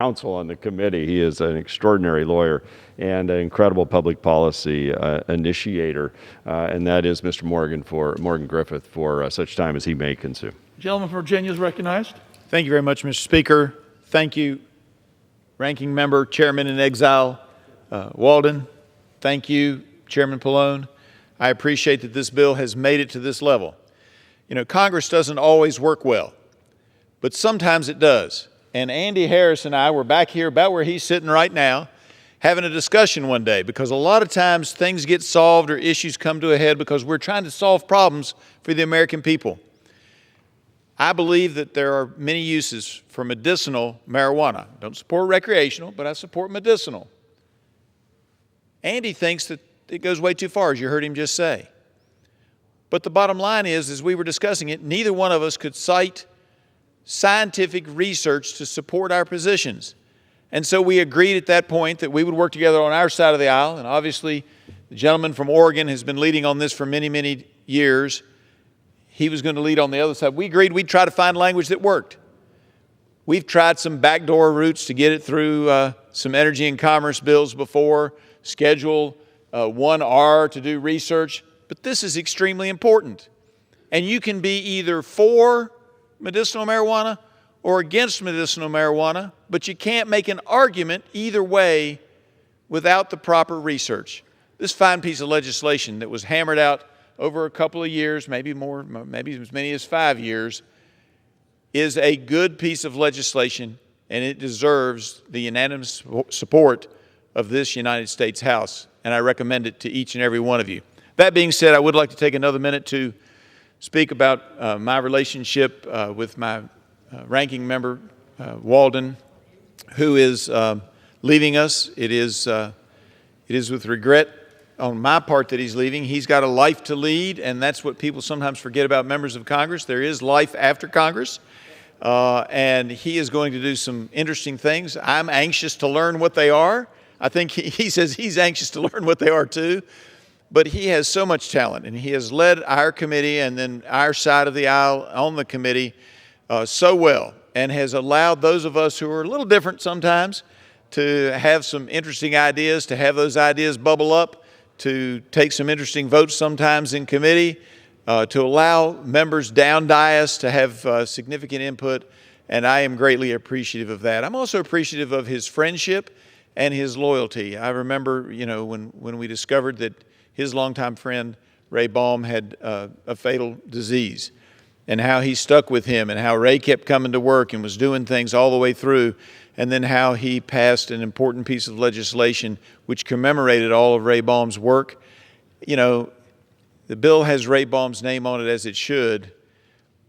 counsel on the committee. He is an extraordinary lawyer and an incredible public policy initiator, and that is Mr. Morgan Griffith for such time as he may consume. Gentleman from Virginia is recognized. Thank you very much, Mr. Speaker. Thank you, Ranking Member, Chairman in Exile Walden. Thank you, Chairman Pallone. I appreciate that this bill has made it to this level. You know, Congress doesn't always work well, but sometimes it does. And Andy Harris and I were back here about where he's sitting right now having a discussion one day, because a lot of times things get solved or issues come to a head because we're trying to solve problems for the American people. I believe that there are many uses for medicinal marijuana. I don't support recreational, but I support medicinal. Andy thinks that it goes way too far, as you heard him just say. But the bottom line is, as we were discussing it, neither one of us could cite scientific research to support our positions. And so we agreed at that point that we would work together on our side of the aisle, and obviously the gentleman from Oregon has been leading on this for many, many years. He was going to lead on the other side. We agreed we'd try to find language that worked. We've tried some backdoor routes to get it through some energy and commerce bills before, Schedule 1R to do research, but this is extremely important. And you can be either for medicinal marijuana or against medicinal marijuana, but you can't make an argument either way without the proper research. This fine piece of legislation that was hammered out over a couple of years, maybe more, maybe as many as 5 years, is a good piece of legislation, and it deserves the unanimous support of this United States House, and I recommend it to each and every one of you. That being said, I would like to take another minute to speak about my relationship with my ranking member, Walden, who is leaving us. It is with regret on my part that he's leaving. He's got a life to lead, and that's what people sometimes forget about members of Congress. There is life after Congress, and he is going to do some interesting things. I'm anxious to learn what they are. I think he says he's anxious to learn what they are too, but he has so much talent, and he has led our committee and then our side of the aisle on the committee so well, and has allowed those of us who are a little different sometimes to have some interesting ideas, to have those ideas bubble up, to take some interesting votes sometimes in committee, to allow members down dais to have significant input, and I am greatly appreciative of that. I'm also appreciative of his friendship and his loyalty. I remember, you know, when we discovered that his longtime friend Ray Baum had a fatal disease, and how he stuck with him, and how Ray kept coming to work and was doing things all the way through, and then how he passed an important piece of legislation which commemorated all of Ray Baum's work. You know, the bill has Ray Baum's name on it, as it should,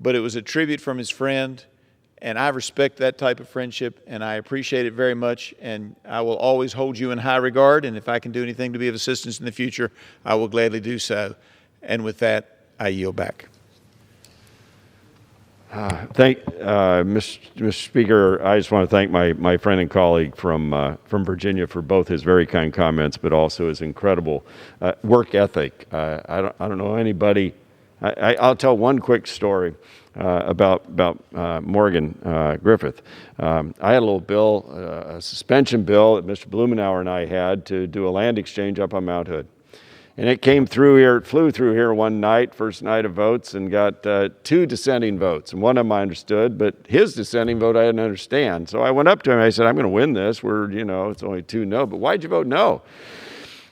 but it was a tribute from his friend, and I respect that type of friendship, and I appreciate it very much, and I will always hold you in high regard, and if I can do anything to be of assistance in the future, I will gladly do so. And with that, I yield back. Mr. Speaker, I just want to thank my friend and colleague from Virginia for both his very kind comments, but also his incredible work ethic. I don't know anybody. I'll tell one quick story about Morgan Griffith. I had a little bill, a suspension bill that Mr. Blumenauer and I had to do a land exchange up on Mount Hood. And it came through here, it flew through here one night, first night of votes, and got 2 dissenting votes. And one of them I understood, but his dissenting vote I didn't understand. So I went up to him and I said, I'm going to win this. It's only 2 no, but why'd you vote no?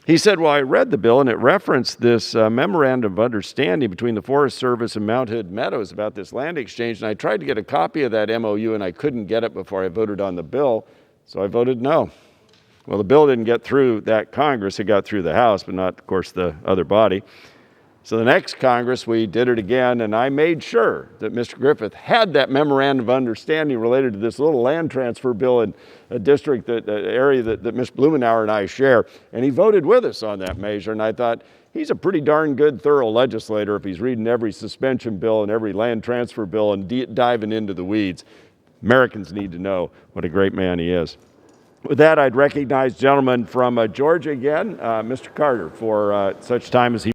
He said, well, I read the bill and it referenced this memorandum of understanding between the Forest Service and Mount Hood Meadows about this land exchange. And I tried to get a copy of that MOU and I couldn't get it before I voted on the bill. So I voted no. Well, the bill didn't get through that Congress. It got through the House, but not, of course, the other body. So the next Congress, we did it again, and I made sure that Mr. Griffith had that memorandum of understanding related to this little land transfer bill in a district, area that Ms. Blumenauer and I share, and he voted with us on that measure, and I thought, he's a pretty darn good, thorough legislator if he's reading every suspension bill and every land transfer bill and diving into the weeds. Americans need to know what a great man he is. With that, I'd recognize gentleman from Georgia again, Mr. Carter, for such time as he